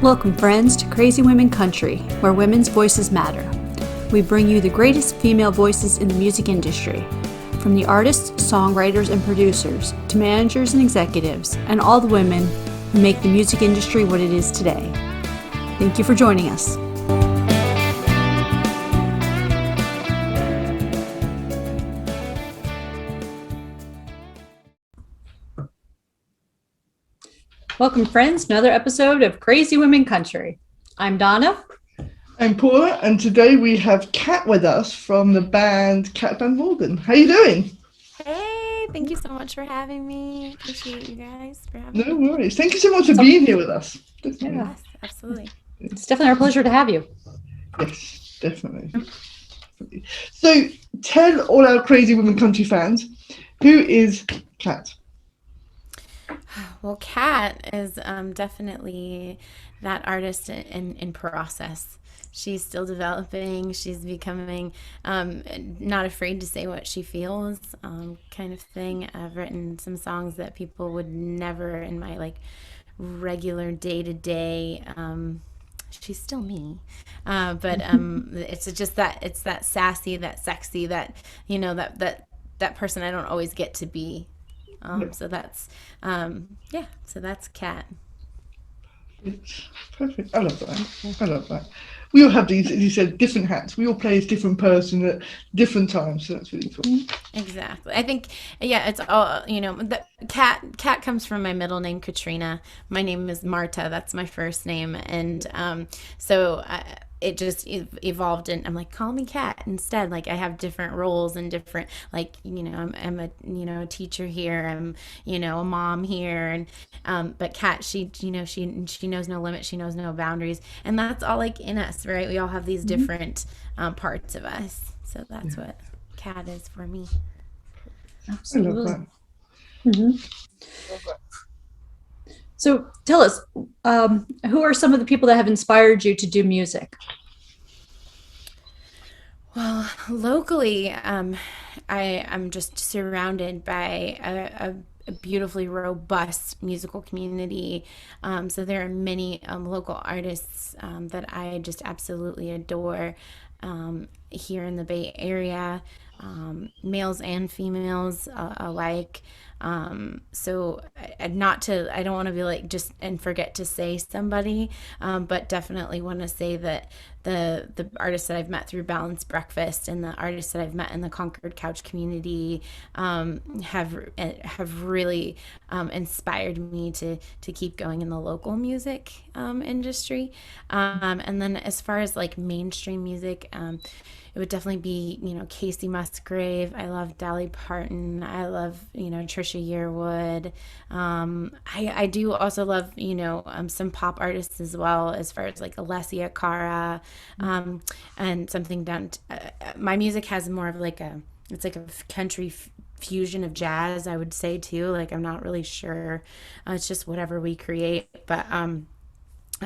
Welcome, friends, to Crazy Women Country, where women's voices matter. We bring you the greatest female voices in the music industry, from the artists, songwriters, and producers, to managers and executives, and all the women who make the music industry what it is today. Thank you for joining us. Welcome, friends, to another episode of Crazy Women Country. I'm Donna. I'm Paula, and today we have Kat with us from the band Kat Van Morgan. How you doing? Hey, thank you so much for having me. Appreciate you guys for having me. No worries. Thank you so much for being here with us. Definitely. Yes, absolutely. It's definitely our pleasure to have you. Yes, definitely. So tell all our Crazy Women Country fans, who is Kat? Well, Kat is definitely that artist in process. She's still developing. She's becoming not afraid to say what she feels, kind of thing. I've written some songs that people would never in my regular day-to-day. She's still me, but it's just that it's that sassy, that sexy, that that person I don't always get to be. So that's so that's Kat. It's perfect. I love that. We all have these, as you said, different hats. We all play as different person at different times, so that's really cool. Exactly. I think, it's all, the Kat comes from my middle name, Katrina. My name is Marta. That's my first name. And so it just evolved, and I'm like, call me Kat instead. Like, I have different roles and different, I'm a teacher here. I'm, a mom here. And, but Kat, she knows no limit. She knows no boundaries. And that's all in us, right? We all have these different parts of us. So that's what Kat is for me. Absolutely. I love that. Mm-hmm. So tell us, who are some of the people that have inspired you to do music? Well, locally, I'm just surrounded by a beautifully robust musical community. So there are many local artists that I just absolutely adore here in the Bay Area, males and females alike. So I don't want to be just and forget to say somebody, but definitely want to say that the artists that I've met through Balanced Breakfast and the artists that I've met in the Concord Couch community have really inspired me to keep going in the local music industry. And then as far as mainstream music, it would definitely be, Casey Musgrave. I love Dolly Parton. I love, Trisha Yearwood. I do also love, some pop artists as well, as far as Alessia Cara, and something down. My music has more of it's a country fusion of jazz, I would say too. I'm not really sure. It's just whatever we create, but I'm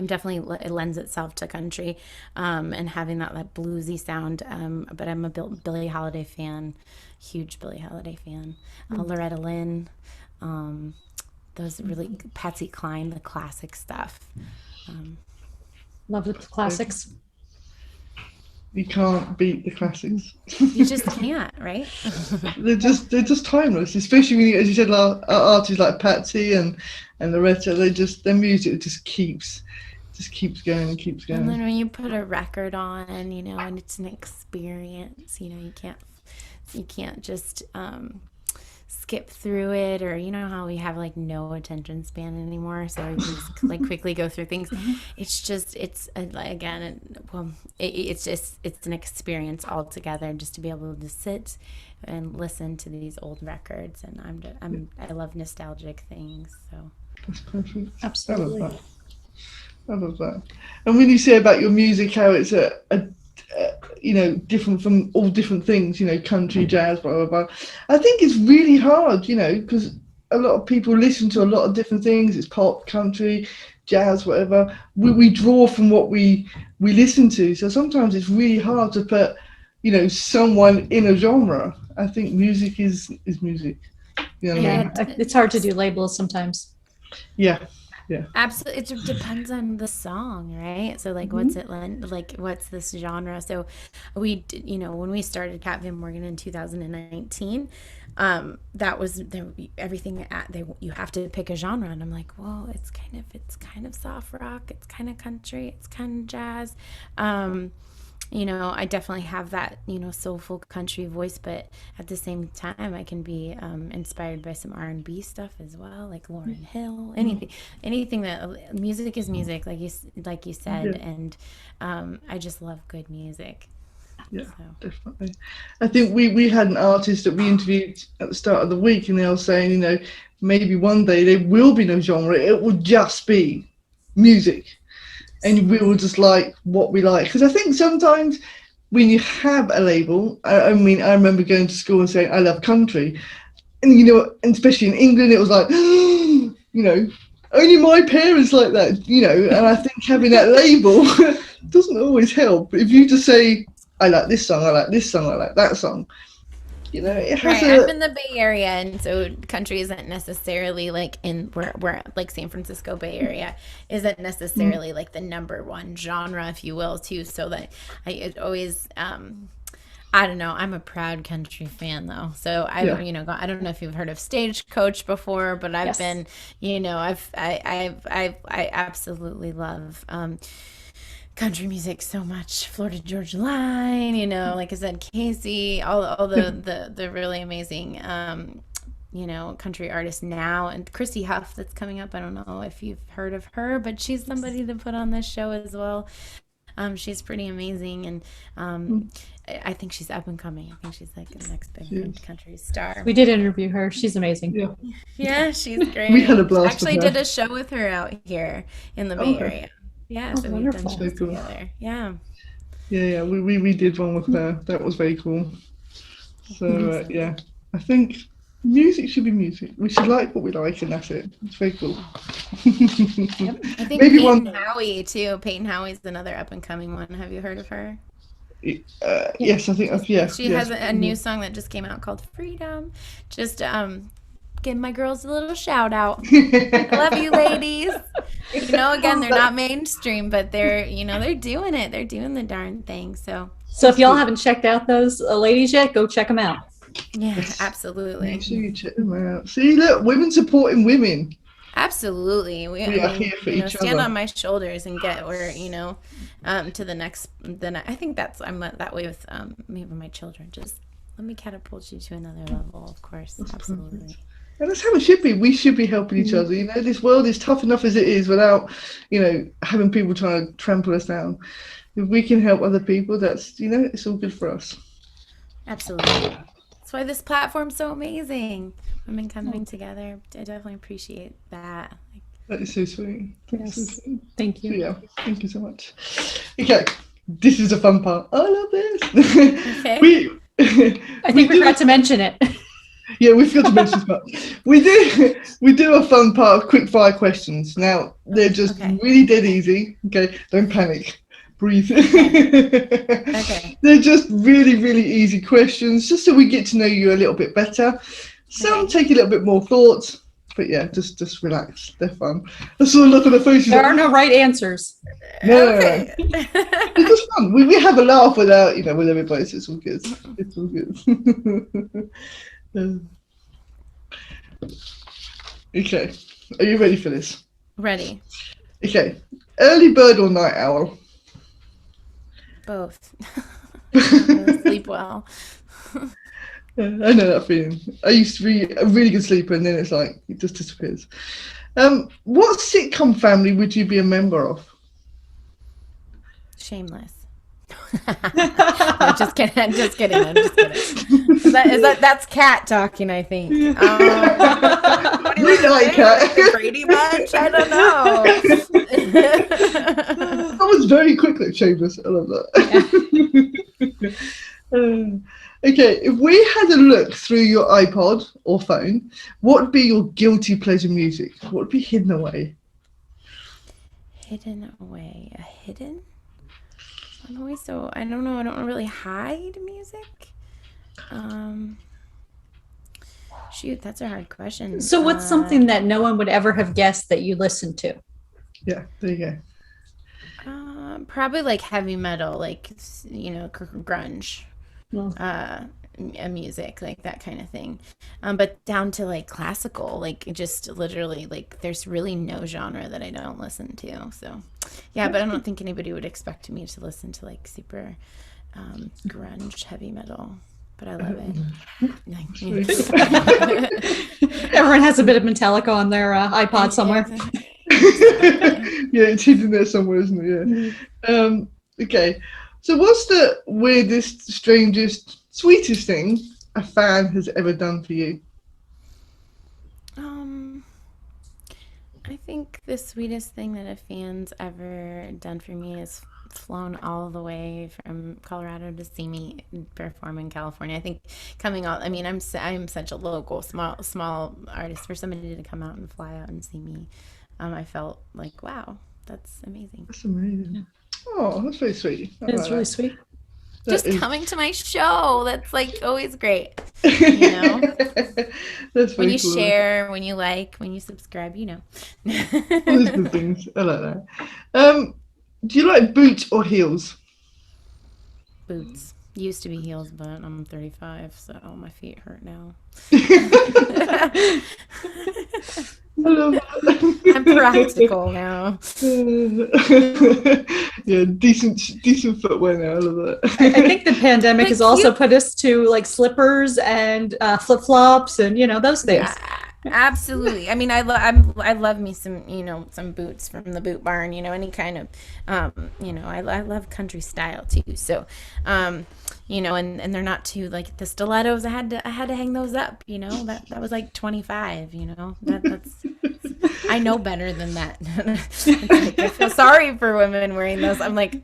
definitely, it lends itself to country, and having that bluesy sound. But I'm a Billie Holiday fan, huge Billie Holiday fan. Loretta Lynn, those really, Patsy Cline, the classic stuff. Love the classics. You can't beat the classics. You just can't, right? they're just timeless, especially when as you said, artists like Patsy and Loretta. Their music just keeps going and keeps going. And then when you put a record on, and it's an experience, you can't just skip through it, or how we have no attention span anymore, so we just quickly go through things. It's just it's an experience altogether, just to be able to sit and listen to these old records, and I love nostalgic things. So that's perfect. Absolutely. I love that. And when you say about your music, how it's different from all different things, country, jazz, blah, blah, blah. I think it's really hard, because a lot of people listen to a lot of different things. It's pop, country, jazz, whatever. We draw from what we listen to. So sometimes it's really hard to put, someone in a genre. I think music is music. It's hard to do labels sometimes. Yeah. Yeah. Absolutely. It depends on the song, right? So like what's it like what's this genre? So when we started Cat Van Morgan in 2019, that was everything you have to pick a genre, and I'm like, well, it's kind of soft rock, it's kind of country, it's kind of jazz. I definitely have that, soulful country voice, but at the same time, I can be inspired by some R&B stuff as well, like Lauryn Hill, anything that music is music, like you said, Yeah. and I just love good music. Yeah, So. definitely. I think we had an artist that we interviewed at the start of the week, and they were saying, maybe one day there will be no genre. It will just be music, and we will just like what we like. Because I think sometimes when you have a label, I mean, I remember going to school and saying I love country, and and especially in England, it was like, only my parents like that, And I think having that label doesn't always help. If you just say, I like this song, I like this song, I like that song, it has Right, I'm a in the Bay Area, and so country isn't necessarily like where like San Francisco Bay Area isn't necessarily like the number one genre, if you will, too. So that it always I don't know. I'm a proud country fan though. So yeah, I don't know if you've heard of Stagecoach before, but I've Yes. been, I absolutely love country music so much. Florida Georgia Line, like I said, Casey, all the really amazing country artists now, and Chrissy Huff that's coming up. I don't know if you've heard of her, but she's somebody to put on this show as well. She's pretty amazing, and I think she's up and coming. I think she's like the next big country star. We did interview her. She's amazing. yeah. Yeah, she's great. We had a blast Actually with her. did a show with her out here in the Bay Okay. Area. Yeah, Oh, so we've done wonderful. shows So cool. together. Yeah. Yeah, we did one with her. That was very cool. So yeah, I think music should be music. We should like what we like, and that's it. It's very cool. I think Maybe Peyton one. Howie too. Peyton Howie's another up and coming one. Have you heard of her? Yes, I think. Yeah, She yes. has a new song that just came out called Freedom. Just give my girls a little shout out. I love you, ladies. Again, they're not mainstream, but they're doing it. They're doing the darn thing. So if y'all haven't checked out those ladies yet, go check them out. yeah, absolutely. Make sure you check them out. See, look, women supporting women. Absolutely. We are here for each stand other. on my shoulders and get where, to the next, I think I'm that way with me and my children. Just let me catapult you to another level, of course. Absolutely. Perfect. And that's how it should be. We should be helping each other. This world is tough enough as it is without, having people trying to trample us down. If we can help other people, that's, it's all good for us. Absolutely. That's why this platform's so amazing. Women coming together. I definitely appreciate that. That is so sweet. Yes. So sweet. Thank So, you. yeah, thank you so much. Okay, this is the fun part. I love this. Okay. I think we forgot to mention it. Yeah, we forgot to mention this part. We do a fun part of quick fire questions. Now they're just really dead easy. Okay, don't panic. Breathe. Okay. They're just really, really easy questions, just so we get to know you a little bit better. Some take a little bit more thought, but yeah, just relax. They're fun. I saw a look on the faces. There are no right answers. No. It's just fun. We have a laugh without, with everybody, so it's all good. It's all good. Okay, are you ready for this? Ready. Okay, early bird or night owl? Both. I don't really sleep well. I know that feeling. I used to be a really good sleeper, and then it's like it just disappears. What sitcom family would you be a member of? Shameless. I'm just kidding. I'm just kidding. That's Cat talking, I think. What do you Really like Cat. the Brady Bunch? I don't know. That was very quick, like Shameless. I love that. Okay, if we had a look through your iPod or phone, what would be your guilty pleasure music? What would be hidden away? Hidden away. A hidden? I'm always I don't know. I don't really hide music. Shoot, that's a hard question. So what's something that no one would ever have guessed that you listened to? Yeah, there you go. Probably like heavy metal, like grunge, Well, music, like that kind of thing. But down to like classical, like just literally, like there's really no genre that I don't listen to. So, yeah, but I don't think anybody would expect me to listen to like super grunge heavy metal. But I love it. Everyone has a bit of Metallica on their iPod somewhere. Yeah, it's hidden there somewhere, isn't it? Yeah. Okay. So what's the weirdest, strangest, sweetest thing a fan has ever done for you? I think the sweetest thing that a fan's ever done for me is flown all the way from Colorado to see me perform in California. I think coming out, I mean, I'm such a local, small artist. For somebody to come out and fly out and see me, I felt like, wow, that's amazing. That's amazing. Yeah. Oh, that's very sweet. It's really sweet. Just coming to my show, that's like always great. You know, that's when you cool. share, when you like, when you subscribe, you know. All those good things. I like that. Do you like boots or heels? Boots. Used to be heels, but I'm 35, so my feet hurt now. I love that. I'm practical now. Yeah, decent footwear now. I love that. I think the pandemic has also put us to like slippers and flip flops and those things. Absolutely. I mean, I love me some some boots from the Boot Barn. Any kind of I love country style too. So and they're not too like the stilettos. I had to hang those up. That was like 25. That's I know better than that. Like, I feel sorry for women wearing those. I'm like,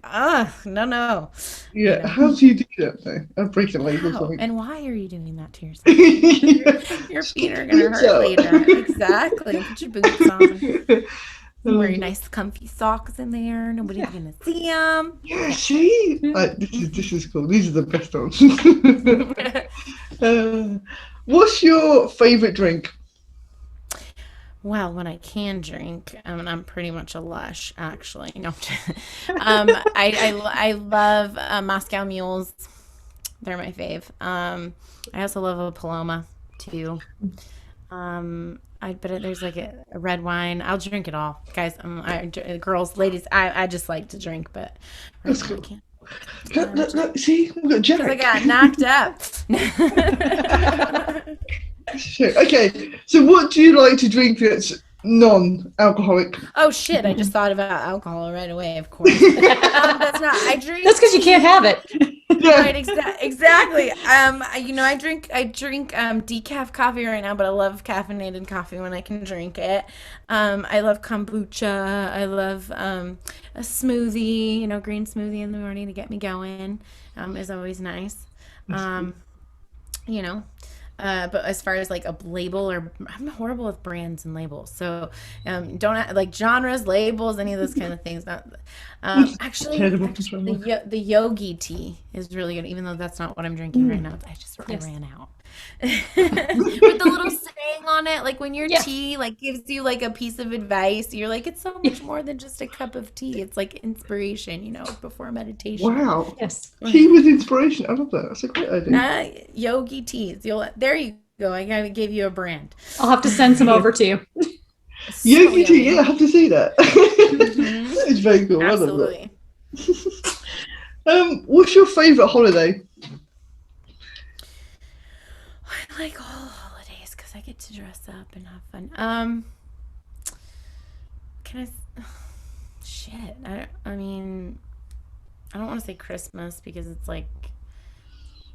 no. Yeah, how do you do that thing? I'll break a leg or something. And why are you doing that to yourself? Your feet are gonna hurt later. Exactly. Put your boots on. Wear your nice comfy socks in there. Nobody's gonna see them. Yeah, see? This is cool. These are the best ones. What's your favorite drink? Well, when I can drink, I'm pretty much a lush, actually. No, I love Moscow Mules. They're my fave. I also love a Paloma too. But there's like a red wine. I'll drink it all, guys. Girls, ladies. I just like to drink, but that's cool. Look, see, we got Jack. I got knocked up. Shit. Okay, so what do you like to drink that's non-alcoholic? Oh shit! I just thought about alcohol right away. Of course, that's not. I drink. That's because you can't have it. Yeah. Right, exactly. I drink decaf coffee right now, but I love caffeinated coffee when I can drink it. I love kombucha. I love a smoothie. Green smoothie in the morning to get me going is always nice. But as far as like a label, I'm horrible with brands and labels. So don't like genres, labels, any of those kind of things. Actually, the yogi tea is really good, even though that's not what I'm drinking right now. I ran out. With the little saying on it, like when your tea like gives you like a piece of advice, you're like, it's so much more than just a cup of tea. It's like inspiration, before meditation. Wow. Yes. Tea with inspiration. I love that. That's a great idea. Yogi teas. There you go. I gave you a brand. I'll have to send some over to you. Yogi tea. Yeah, I have to see that. That is very cool. Absolutely. I love that. What's your favorite holiday? I like all holidays because I get to dress up and have fun. Shit. I mean, I don't want to say Christmas because it's like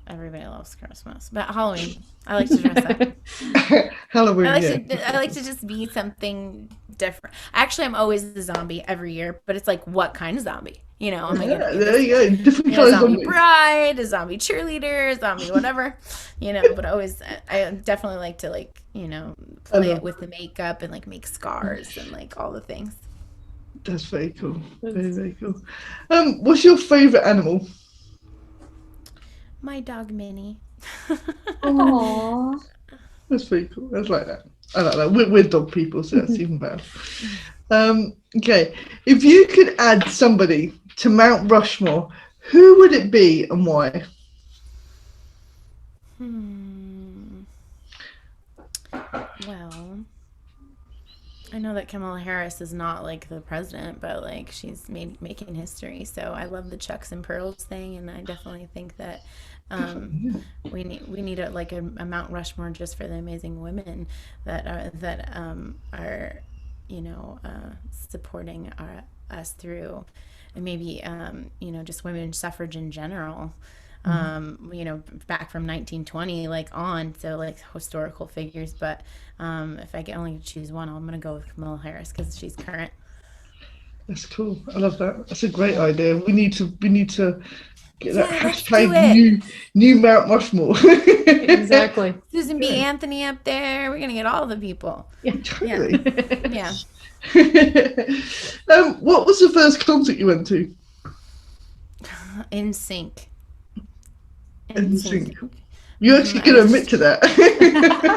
everybody loves Christmas, but Halloween. I like to dress up. Halloween. I like to just be something different. Actually, I'm always a zombie every year, but it's like, what kind of zombie? I'm like, there you go. Different kinds of zombie bride, a zombie cheerleader, a zombie whatever, but I definitely like to play it with the makeup and like make scars and like all the things. That's very cool. Very, very cool. What's your favorite animal? My dog Minnie. Aww. That's pretty cool. That's like that. I like that. We're dog people, so that's even better. Okay, if you could add somebody to Mount Rushmore, who would it be and why? Well, I know that Kamala Harris is not like the president, but like she's making history. So I love the Chucks and Pearls thing, and I definitely think that we need a Mount Rushmore just for the amazing women that are supporting us through, and maybe just women's suffrage in general. Back from 1920 on, so like historical figures, but if I can only choose one, I'm gonna go with Kamala Harris because she's current. That's cool. I love that. That's a great idea. We need to get that hashtag new Mount Rushmore. Exactly. Susan B. Anthony up there. We're gonna get all the people. Yeah, totally. Yeah. What was the first concert you went to? In sync. NSYNC. You're actually going to admit to that.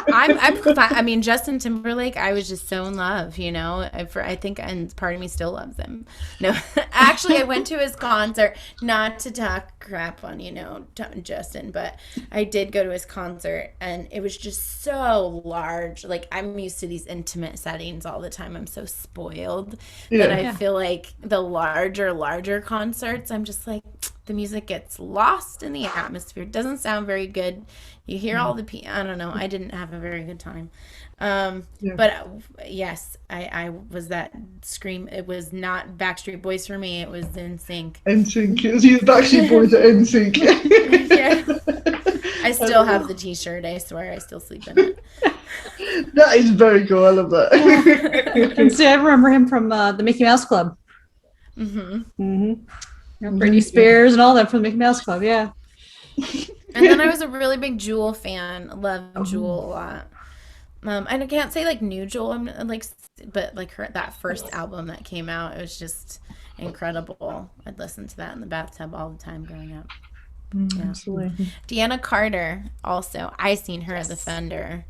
I mean, Justin Timberlake, I was just so in love, I think, and part of me still loves him. No, actually, I went to his concert, not to talk crap on, Justin, but I did go to his concert, and it was just so large. Like, I'm used to these intimate settings all the time. I'm so spoiled that I feel like the larger concerts, I'm just like, the music gets lost in the atmosphere. It doesn't sound very good. You hear all the I don't know. I didn't have a very good time. But yes, I was that scream. It was not Backstreet Boys for me. It was NSYNC. NSYNC. It was either Backstreet Boys or NSYNC. Yeah. I still have the T-shirt. I swear, I still sleep in it. That is very cool. I love that. See, I remember him from the Mickey Mouse Club. Britney Spears and all that from the Mickey Mouse Club, yeah. And then I was a really big Jewel fan. Love Jewel a lot. I can't say like new Jewel, but like that first album that came out, it was just incredible. I'd listen to that in the bathtub all the time growing up. Absolutely. Deanna Carter, also, I seen her at the Fender,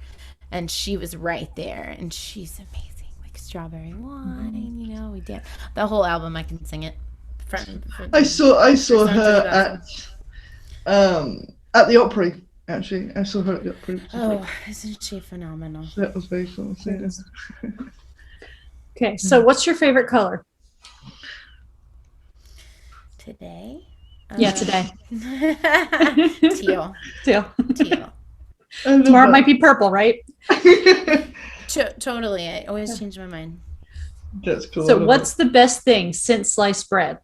and she was right there, and she's amazing. Like Strawberry Wine, we did the whole album. I can sing it. I saw her at the Opry. Actually, I saw her at the Opry. Oh, isn't she phenomenal? That was very cool. Okay, so what's your favorite color? Today? Yeah, today. Teal. Tomorrow it might be purple, right? Totally. I always change my mind. That's cool. So what's the best thing since sliced bread?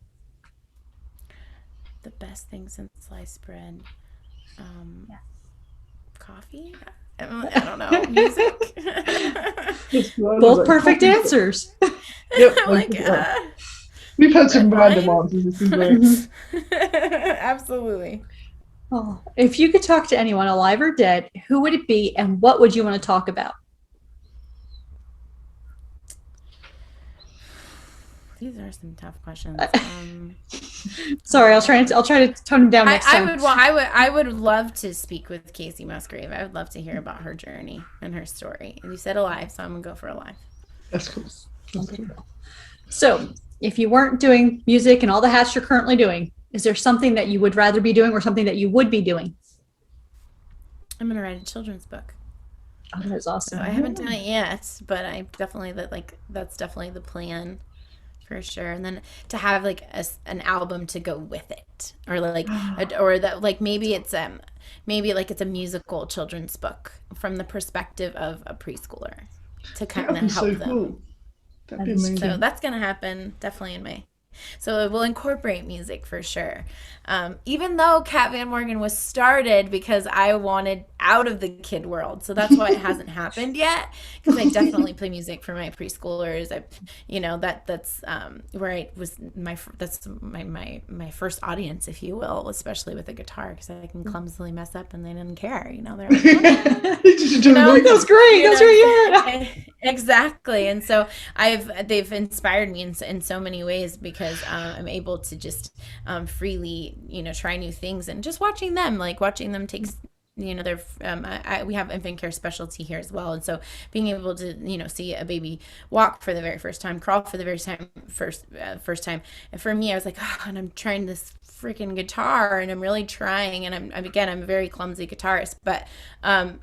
The best thing since sliced bread, coffee. I don't know. Music. Both perfect answers. Yep. We've had some random answers. This is great. Absolutely. Oh, if you could talk to anyone, alive or dead, who would it be, and what would you want to talk about? These are some tough questions. Sorry, I'll try to tone them down next time. I would love to speak with Casey Musgrave. I would love to hear about her journey and her story. And you said alive, so I'm gonna go for alive. That's cool. So, if you weren't doing music and all the hats you're currently doing, is there something that you would rather be doing, or something that you would be doing? I'm gonna write a children's book. Oh, that's awesome. So I haven't done it yet, but I definitely that's definitely the plan. For sure. And then to have like an album to go with it, or maybe it's a musical children's book from the perspective of a preschooler to kind of help them. Cool. That'd be amazing. So that's gonna happen definitely in May. So it will incorporate music for sure. Even though Cat Van Morgan was started because I wanted out of the kid world. So that's why it hasn't happened yet. Because I definitely play music for my preschoolers. That's where I was that's my first audience, if you will, especially with the guitar, because I can clumsily mess up and they didn't care. They're like, that's great. That's right. Exactly. And so they've inspired me in so many ways, because I'm able to just freely, try new things, and just watching them take they're we have infant care specialty here as well, and so being able to see a baby walk for the very first time, crawl for the very first time, and for me, I was like, oh, and I'm trying this freaking guitar, and I'm really trying, and I'm a very clumsy guitarist, but a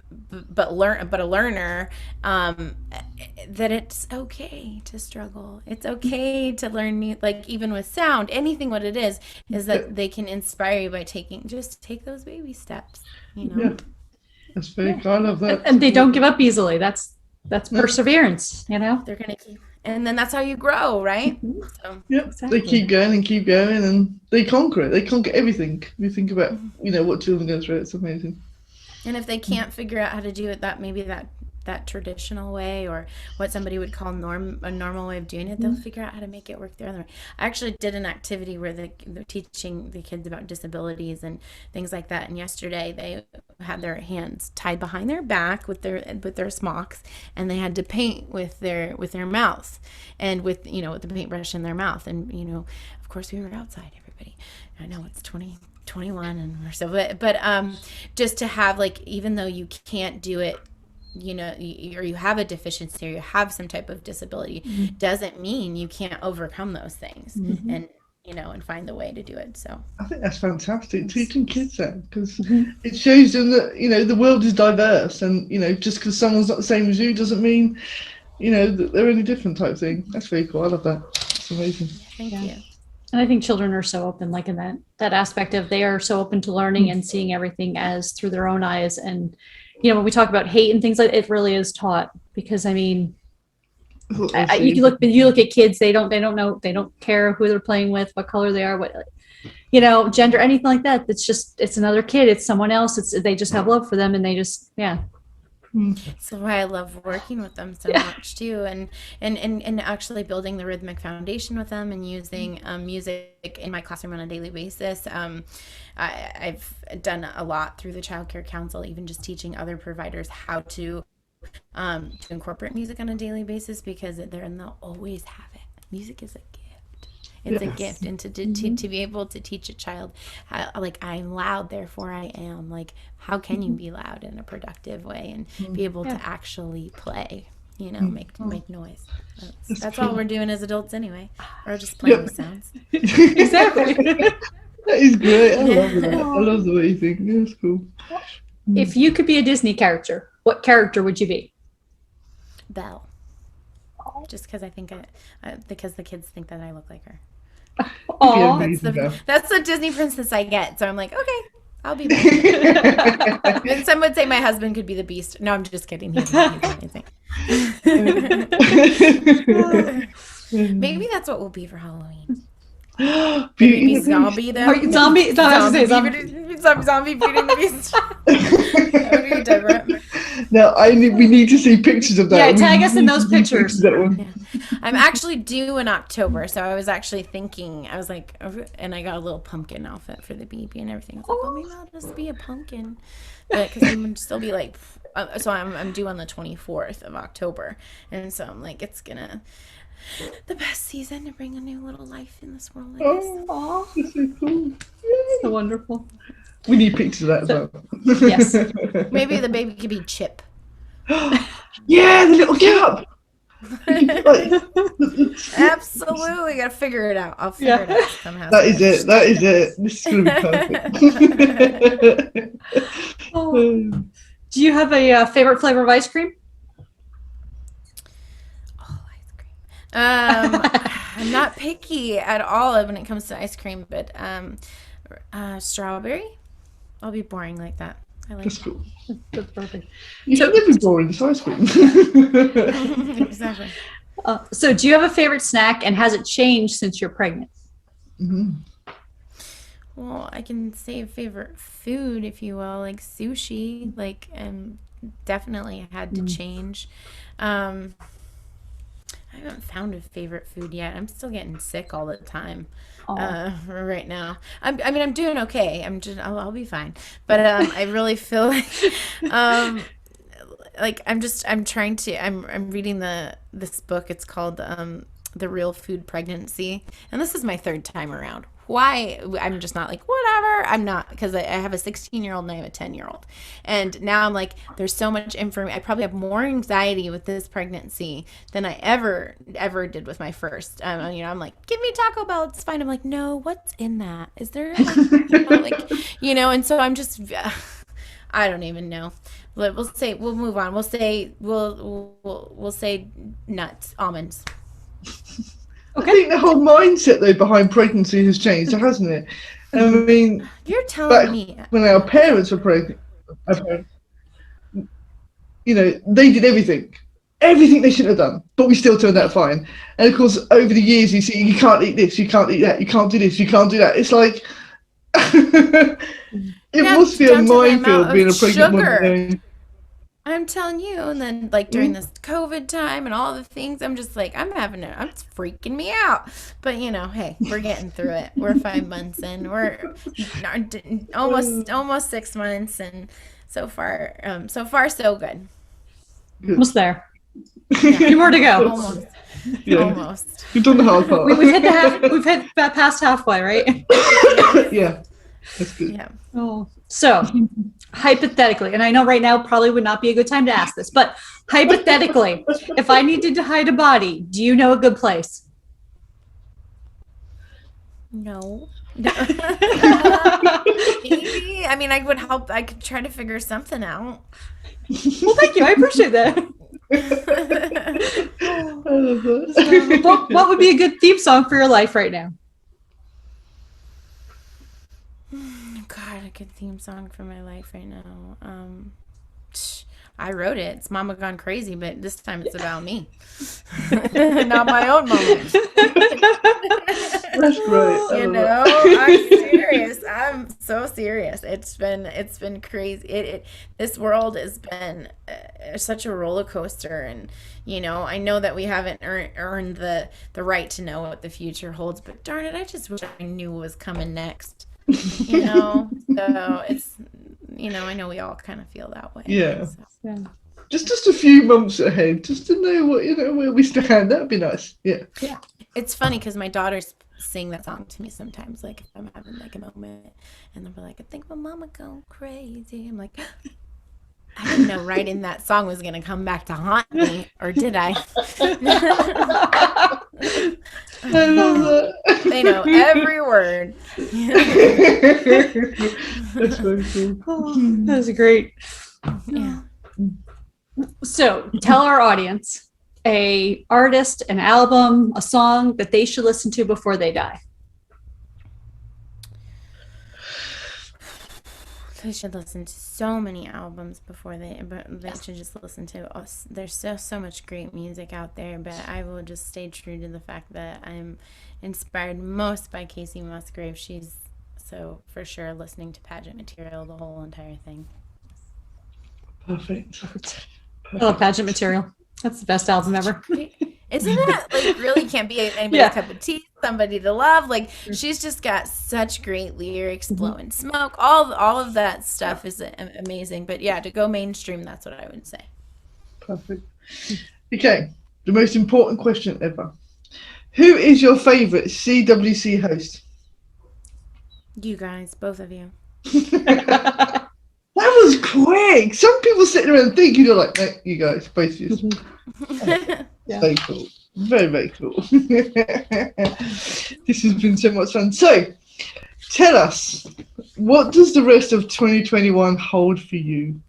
learner, that it's okay to struggle. It's okay to learn new, like even with sound, anything. What it is that they can inspire you by take those baby steps. Yeah, that's very cool. I love that. And they don't give up easily. That's perseverance, They're gonna keep, and then that's how you grow, right? So, yeah, exactly. They keep going, and they conquer it. They conquer everything. You think about, what children go through. It's amazing. And if they can't figure out how to do it, that traditional way, or what somebody would call a normal way of doing it, they'll figure out how to make it work their other way. I actually did an activity where they're teaching the kids about disabilities and things like that. And yesterday they had their hands tied behind their back with their smocks, and they had to paint with their mouth, and with the paintbrush in their mouth. And of course we were outside, everybody. I know it's 2021 and we're so, but just to have, like, even though you can't do it, or you have a deficiency, or you have some type of disability, doesn't mean you can't overcome those things, and and find the way to do it. So I think that's fantastic, teaching kids that, because it shows them that the world is diverse, and just because someone's not the same as you doesn't mean that they're any different type thing. That's very cool. I love that. It's amazing. Thank you. And I think children are so open, like in that aspect of, they are so open to learning and seeing everything as through their own eyes. And when we talk about hate and things like, it really is taught, because you look at kids, they don't know, they don't care who they're playing with, what color they are, what gender, anything like that. It's another kid, it's someone else. They just have love for them, and they just So why I love working with them so much too, and actually building the rhythmic foundation with them, and using music in my classroom on a daily basis. I've done a lot through the Child Care Council, even just teaching other providers how to incorporate music on a daily basis, because they'll always have it. Music is a gift. It's a gift, and to be able to teach a child how, like, I'm loud, therefore I am. Like, how can you be loud in a productive way and be able to actually play? Make noise. That's all we're doing as adults anyway, or just playing with sounds. Exactly. That is great. I love that. I love the way you think. That's cool. If you could be a Disney character, what character would you be? Belle. Just because I think because the kids think that I look like her. Oh, that's the Disney princess I get. So I'm like, okay, I'll be Belle. And some would say my husband could be the Beast. No, I'm just kidding. He's amazing. Maybe that's what we'll be for Halloween. Maybe zombie though. Zombie Beauty and the Beast. That would be different. No, we need to see pictures of that. Yeah, tag us in those pictures. I'm actually due in October, so I was actually thinking, I was like, and I got a little pumpkin outfit for the baby and everything. I was like, oh, maybe I'll just be a pumpkin, but because I'm gonna still be like, so I'm due on the 24th of October, and so I'm like, it's gonna. The best season to bring a new little life in this world, I guess. Oh, that's so cool. So wonderful. We need pictures of that as well. Yes. Maybe the baby could be Chip. Yeah, the little cap. Absolutely, gotta figure it out. I'll figure it out somehow. That is it. This is gonna be perfect. Do you have a favorite flavor of ice cream? I'm not picky at all when it comes to ice cream, but strawberry. I'll be boring like that. I like That's cool. That's perfect. You should never be boring. It's ice cream. Exactly. So do you have a favorite snack, and has it changed since you're pregnant? Well, I can say a favorite food, if you will, like sushi. Like, definitely had to change. I haven't found a favorite food yet. I'm still getting sick all the time right now. I'm doing okay. I'll be fine. But I really feel like I'm reading this book. It's called The Real Food Pregnancy. And this is my third time around. why I'm just not like, whatever. I'm not, because I have a 16-year-old and I have a 10-year-old. And now I'm like, there's so much information. I probably have more anxiety with this pregnancy than I ever did with my first. I'm like, give me Taco Bell, it's fine. I'm like, no, what's in that? Is there and so I'm just, I don't even know. We'll move on. We'll say nuts, almonds. Okay. I think the whole mindset though behind pregnancy has changed, hasn't it? I mean, you're telling me when our parents were pregnant, they did everything they shouldn't have done, but we still turned out fine. And of course, over the years, you see, you can't eat this, you can't eat that, you can't do this, you can't do that. It's like it must be a minefield being a pregnant woman. I'm telling you, and then like during this COVID time and all the things, I'm just like, it's freaking me out. But hey, we're getting through it. We're 5 months in. We're almost 6 months, and so far so good. Almost there. Yeah. A few more to go. Almost. Yeah. Almost. You've done the hard part. We've hit past halfway, right? Yeah. That's good. Yeah. Oh, so hypothetically, and I know right now probably would not be a good time to ask this, but hypothetically, if I needed to hide a body, do you know a good place? No. Maybe. I mean, I would help. I could try to figure something out. Well, thank you. I appreciate that. What would be a good theme song for your life right now? God, a good theme song for my life right now. I wrote it. It's Mama Gone Crazy, but this time it's about me. Not my own moment. That's great. I'm serious. I'm so serious. It's been crazy. This world has been such a roller coaster, and I know that we haven't earned the right to know what the future holds, but darn it, I just wish I knew what was coming next. So it's I know we all kind of feel that way. Yeah. So. Yeah. Just a few months ahead, just to know what where we stand. That'd be nice. Yeah. Yeah. It's funny because my daughters sing that song to me sometimes, like if I'm having like a moment, and they'll be like, "I think my mama go crazy." I'm like, I didn't know writing that song was gonna come back to haunt me, or did I? I love that. They know every word. That's very cool. Oh, that was great. Yeah. So tell our audience a artist, an album, a song that they should listen to before they die. They should listen to so many albums before they should just listen to us. There's so much great music out there, but I will just stay true to the fact that I'm inspired most by Casey Musgrave. She's so for sure listening to Pageant Material, the whole entire thing. Perfect. I love Pageant Material. That's the best album ever. Isn't that like really can't be anybody's cup of tea, somebody to love? Like she's just got such great lyrics, blowing smoke, all of that stuff is amazing. But yeah, to go mainstream, that's what I would say. Perfect. Okay, the most important question ever. Who is your favorite CWC host? You guys, both of you. That was quick. Some people sitting around thinking, you're like, no, you guys, both of you. Yeah. Very cool. Very, very cool. This has been so much fun. So, tell us, what does the rest of 2021 hold for you?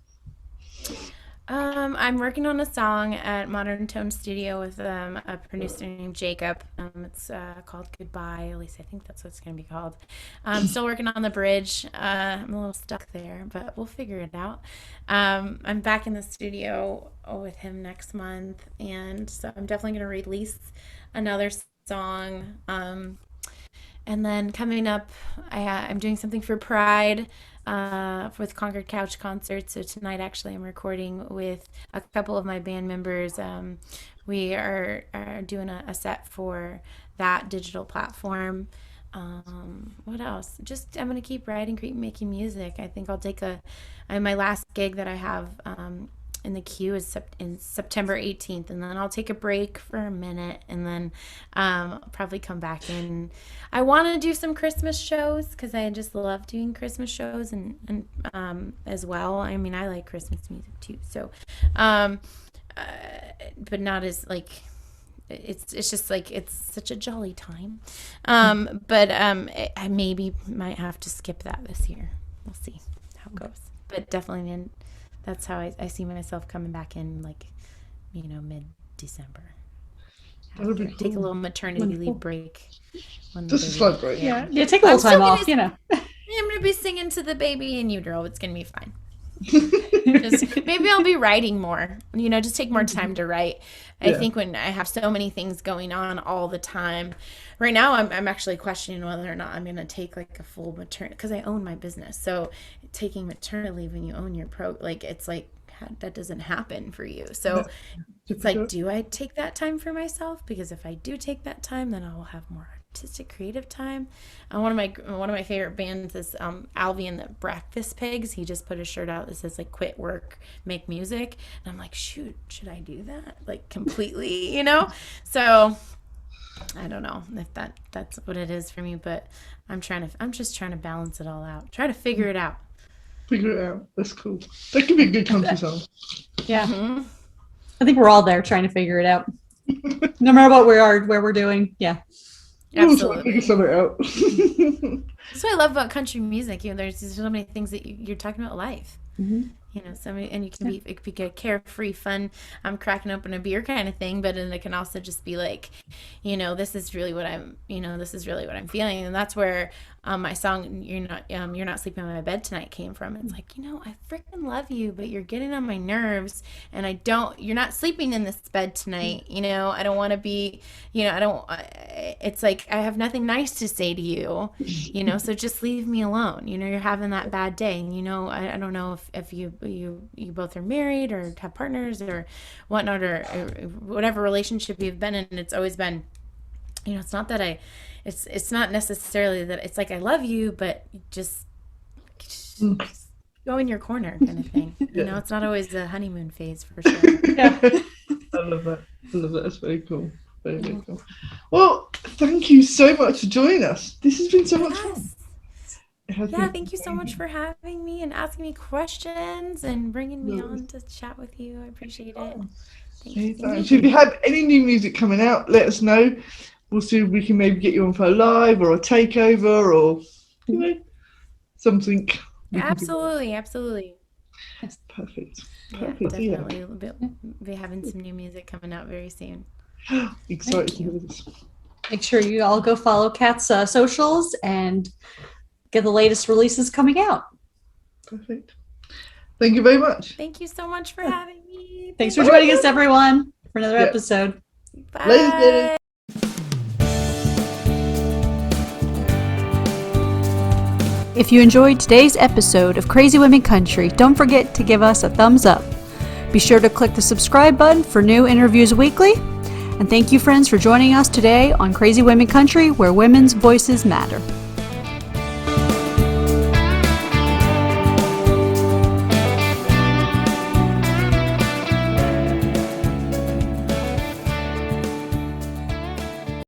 I'm working on a song at Modern Tone Studio with a producer named Jacob. It's called Goodbye. At least I think that's what it's going to be called. I'm still working on the bridge. I'm a little stuck there, but we'll figure it out. I'm back in the studio with him next month, and so I'm definitely going to release another song. And then coming up, I'm doing something for Pride with Concord Couch Concert. So tonight, actually, I'm recording with a couple of my band members. We are doing a set for that digital platform. What else? Just I'm gonna keep writing, keep making music. I think I'll take my last gig that I have in the queue is in September 18th, and then I'll take a break for a minute, and then I'll probably come back in. I want to do some Christmas shows because I just love doing Christmas shows, and as well. I mean, I like Christmas music too, so but not as like. It's just like it's such a jolly time, but I maybe might have to skip that this year. We'll see how it goes, but definitely that's how I see myself coming back in, like, mid-December. That'll be cool. Take a little maternity leave break. Just a slight break. Yeah, take a little time off. I'm gonna be singing to the baby in utero. It's gonna be fine. Maybe I'll be writing more, just take more time to write. I think when I have so many things going on all the time right now, I'm actually questioning whether or not I'm going to take like a full maternity, because I own my business. So taking maternity leave when you own your it's like that doesn't happen for you. So it's like, do I take that time for myself? Because if I do take that time, then I will have more artistic, creative time. One of my favorite bands is Alvy and the Breakfast Pigs. He just put a shirt out that says like "Quit work, make music," and I'm like, shoot, should I do that? Like completely, So I don't know if that's what it is for me, but I'm just trying to balance it all out. Try to figure it out. Figure it out. That's cool. That could be a good country song. Yeah. Mm-hmm. I think we're all there trying to figure it out. No matter what where we're doing. Yeah. Absolutely. Figure something out. That's what I love about country music. There's so many things that you're talking about life. Mm-hmm. And you can it can be a carefree, fun, I'm cracking open a beer kind of thing, but then it can also just be like, this is really what I'm feeling, and that's where my song "You're Not Sleeping on My Bed Tonight" came from. It's like, I freaking love you, but you're getting on my nerves, and you're not sleeping in this bed tonight. I don't want to be, it's like I have nothing nice to say to you, so just leave me alone. You're having that bad day, and I don't know if you both are married or have partners or whatnot, or whatever relationship you've been in. It's always been, it's not that it's not necessarily that it's like I love you, but just go in your corner kind of thing. It's not always the honeymoon phase for sure. Yeah. I love that. That's very cool. Very, very cool. Well, thank you so much for joining us. This has been so much fun. Thank you so much for having me and asking me questions and bringing me on to chat with you. I appreciate it. Thank you. So if you have any new music coming out, let us know. We'll see if we can maybe get you on for a live or a takeover or something. Absolutely. Yes, perfect. Definitely. We'll be having some new music coming out very soon. Excited to hear this. Make sure you all go follow Kat's socials and get the latest releases coming out. Perfect. Thank you very much. Thank you so much for having me. Thanks for joining us, everyone, for another episode. Bye. Later. If you enjoyed today's episode of Crazy Women Country, don't forget to give us a thumbs up. Be sure to click the subscribe button for new interviews weekly. And thank you, friends, for joining us today on Crazy Women Country, where women's voices matter.